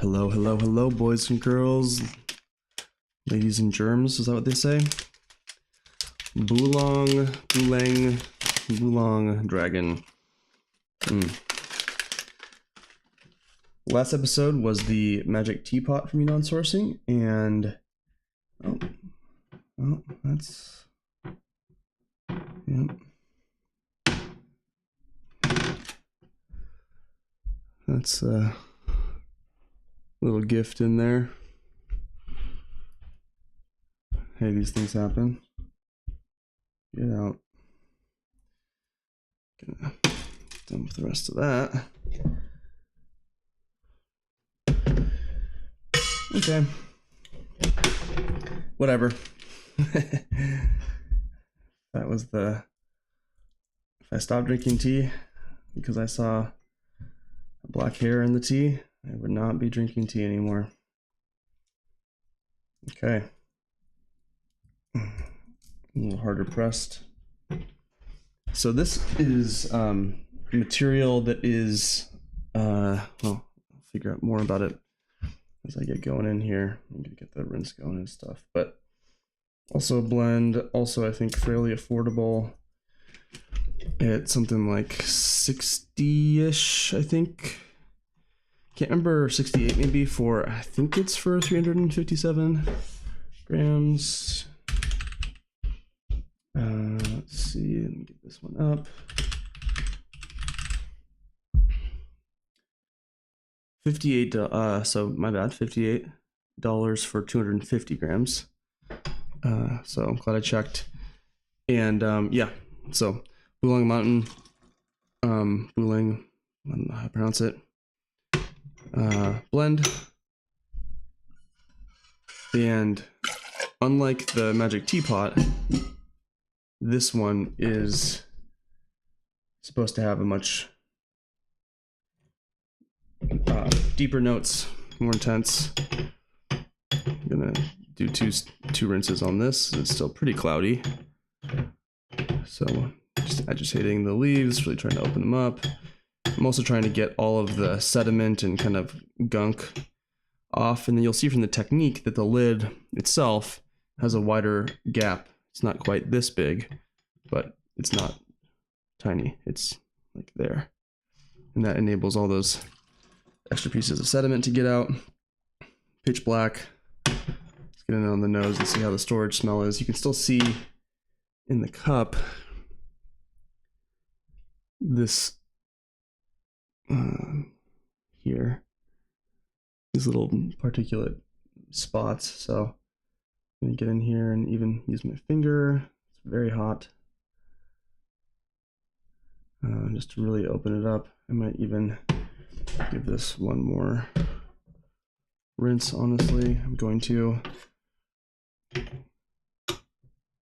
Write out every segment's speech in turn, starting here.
Hello, hello, hello, boys and girls, ladies and germs, is that what they say? Boolong, Boolang, Boolong Dragon. Last episode was the magic teapot from Yunnan sourcing, and that's that's a little gift in there. Hey, these things happen. Get out. Gonna done with the rest of that. Okay. Whatever. That was the... If I stopped drinking tea because I saw a black hair in the tea, I would not be drinking tea anymore. Okay. A little harder pressed. So this is material that is, well, I'll figure out more about it as I get going in here. I'm gonna get the rinse going and stuff, but also a blend, also I think fairly affordable. It's something like 60-ish, I think. Can't remember, 68 maybe for, I think it's for 357 grams. Let's see, let me get this one up. 58, so my bad, $58 for 250 grams. So I'm glad I checked. And yeah, so Boolong Mountain, Boolong, I don't know how to pronounce it, blend. And unlike the magic teapot, this one is supposed to have a much deeper notes, more intense. I'm gonna do two rinses on this. It's still pretty cloudy, so just agitating the leaves, really trying to open them up. I'm also trying to get all of the sediment and kind of gunk off, and then you'll see from the technique that the lid itself has a wider gap. It's not quite this big, but it's not tiny. It's like there, and that enables all those extra pieces of sediment to get out. Pitch black. Let's get in on the nose and see how the storage smell is. You can still see in the cup this here, these little particulate spots. So I'm gonna get in here and even use my finger. It's very hot. Just to really open it up. I might even give this one more rinse, honestly. I'm going to.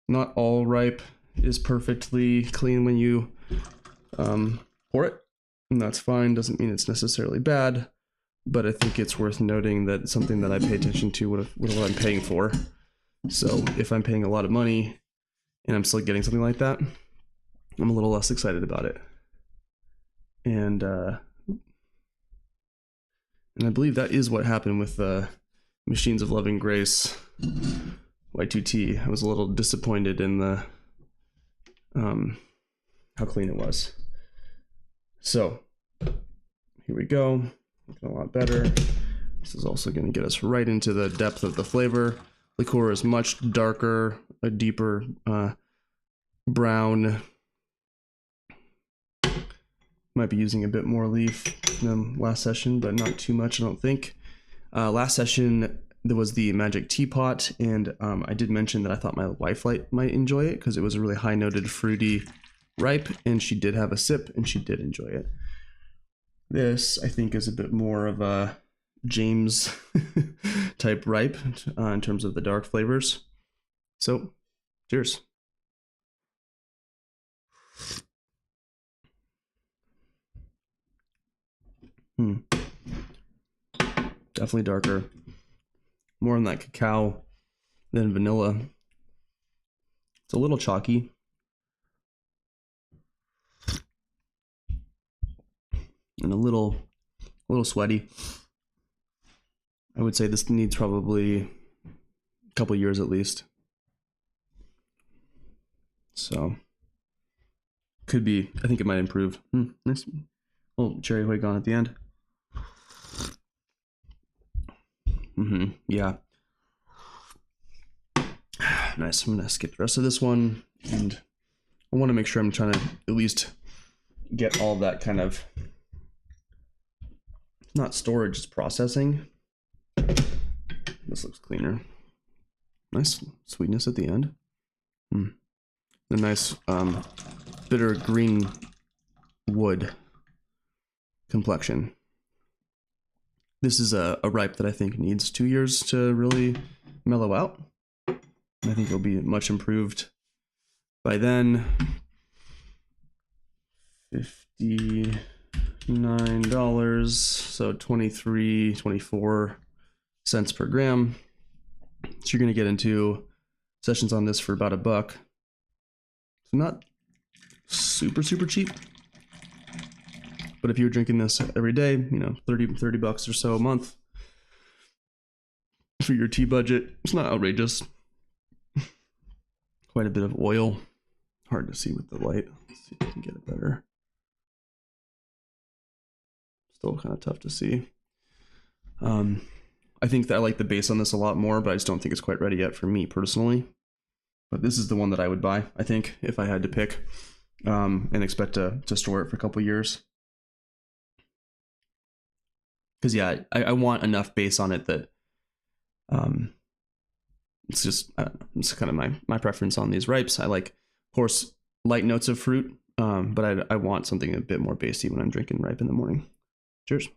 Not all ripe is perfectly clean when you pour it, and that's fine. Doesn't mean it's necessarily bad, but I think it's worth noting that it's something that I pay attention to what I'm paying for. So if I'm paying a lot of money and I'm still getting something like that, I'm a little less excited about it. And I believe that is what happened with the Machines of Loving Grace Y2T. I was a little disappointed in the how clean it was. So here we go, looking a lot better. This is also going to get us right into the depth of the flavor. Liqueur is much darker, a deeper brown. Might be using a bit more leaf than last session, but not too much, I don't think. Last session, there was the magic teapot, and I did mention that I thought my wife might enjoy it because it was a really high-noted, fruity ripe, and she did have a sip, and she did enjoy it. This, I think, is a bit more of a James type ripe in terms of the dark flavors. So, cheers. Definitely darker. More on that cacao than vanilla. It's a little chalky. And a little sweaty. I would say this needs probably a couple years at least. So could be, I think it might improve. Nice little cherry whig on at the end. Yeah. Nice. I'm gonna skip the rest of this one, and I want to make sure I'm trying to at least get all that kind of, not storage, it's processing. This looks cleaner. Nice sweetness at the end. A nice bitter green wood complexion. This is a ripe that I think needs 2 years to really mellow out. I think it'll be much improved by then. $59, so 24 cents per gram. So you're gonna get into sessions on this for about $1. So not super cheap. But if you were drinking this every day, you know, 30 bucks or so a month for your tea budget, it's not outrageous. Quite a bit of oil. Hard to see with the light. Let's see if I can get it better. Still kind of tough to see. I think that I like the base on this a lot more, but I just don't think it's quite ready yet for me personally. But this is the one that I would buy, I think, if I had to pick, and expect to store it for a couple years. Because yeah, I want enough base on it that it's just, I don't know, it's kind of my preference on these ripes. I like, of course, light notes of fruit, but I want something a bit more basey when I'm drinking ripe in the morning. Cheers.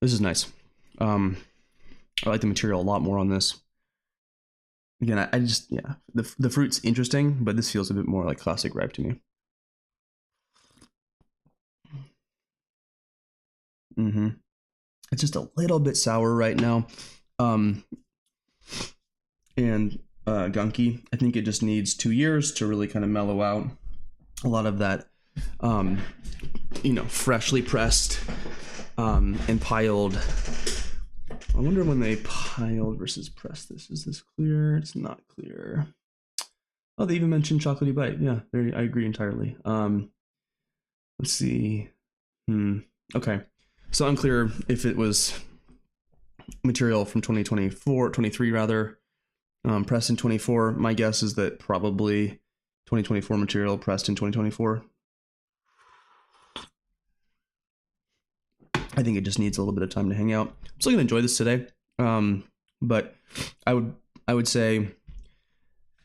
This is nice. I like the material a lot more on this. Again, I just, yeah, the fruit's interesting, but this feels a bit more like classic ripe to me. It's just a little bit sour right now. And gunky. I think it just needs 2 years to really kind of mellow out a lot of that, you know, freshly pressed and piled. I wonder when they piled versus pressed this. Is this clear? It's not clear. Oh, they even mentioned chocolatey bite. Yeah, I agree entirely. Let's see. Okay. So unclear if it was material from 23 rather, pressed in 24. My guess is that probably 2024 material pressed in 2024. I think it just needs a little bit of time to hang out. I'm still gonna enjoy this today, but I would say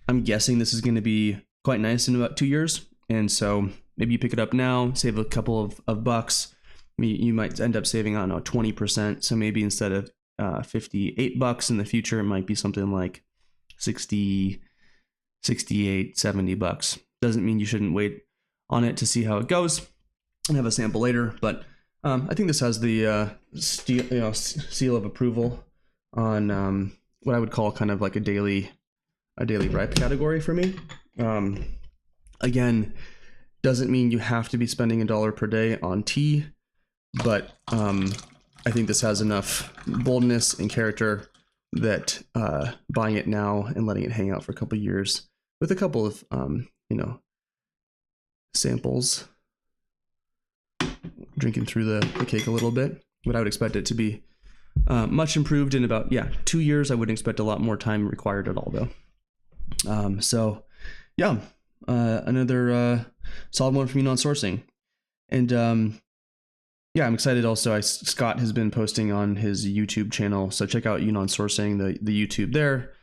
I'm guessing this is going to be quite nice in about 2 years, and so maybe you pick it up now, save a couple of bucks. You might end up saving, I don't know, 20%. So maybe instead of $58 in the future, it might be something like 60, 68, $70. Doesn't mean you shouldn't wait on it to see how it goes and have a sample later, but I think this has the seal of approval on what I would call kind of like a daily ripe category for me. Again, doesn't mean you have to be spending $1 per day on tea, but I think this has enough boldness and character that buying it now and letting it hang out for a couple of years with a couple of samples, drinking through the cake a little bit, but I would expect it to be much improved in about 2 years. I wouldn't expect a lot more time required at all though. So yeah, another solid one from Yunnan Sourcing. And I'm excited also. Scott has been posting on his YouTube channel, so check out Yunnan Sourcing, the YouTube there,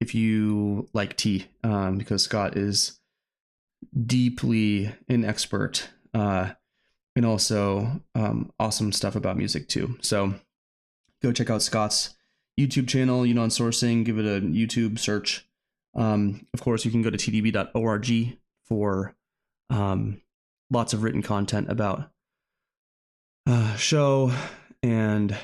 if you like tea, because Scott is deeply an expert, and also awesome stuff about music too. So go check out Scott's YouTube channel, Yunnan Sourcing. Give it a YouTube search. Of course, you can go to tdb.org for lots of written content about show and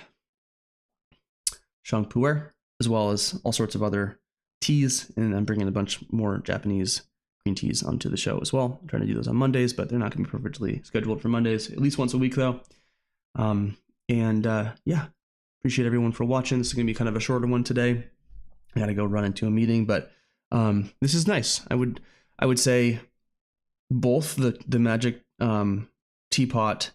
Shang Puer, as well as all sorts of other teas, and I'm bringing a bunch more Japanese green teas onto the show as well. I'm trying to do those on Mondays, but they're not going to be perfectly scheduled for Mondays, at least once a week though. Yeah, appreciate everyone for watching. This is going to be kind of a shorter one today. I got to go run into a meeting, but this is nice. I would say both the Magic Teapot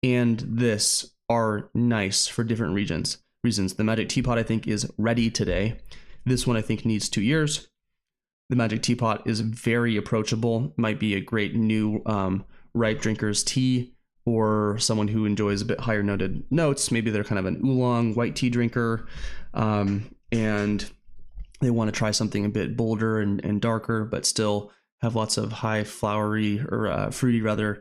and this are nice for different reasons. The Magic Teapot I think is ready today. This one I think needs 2 years. The Magic Teapot is very approachable. Might be a great new ripe drinker's tea, or someone who enjoys a bit higher noted notes. Maybe they're kind of an oolong white tea drinker, and they want to try something a bit bolder and darker, but still have lots of high flowery or fruity rather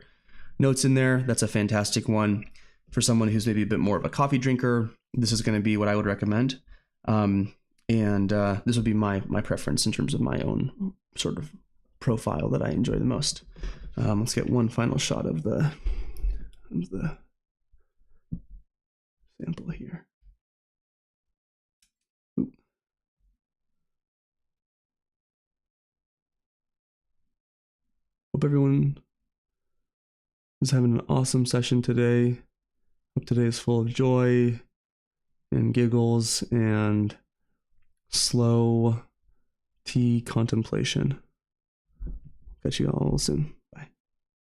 notes in there. That's a fantastic one. For someone who's maybe a bit more of a coffee drinker, this is going to be what I would recommend. This would be my preference in terms of my own sort of profile that I enjoy the most. Let's get one final shot of the sample here. Ooh. Hope everyone is having an awesome session today. Hope today is full of joy and giggles and slow tea contemplation. Catch you all soon.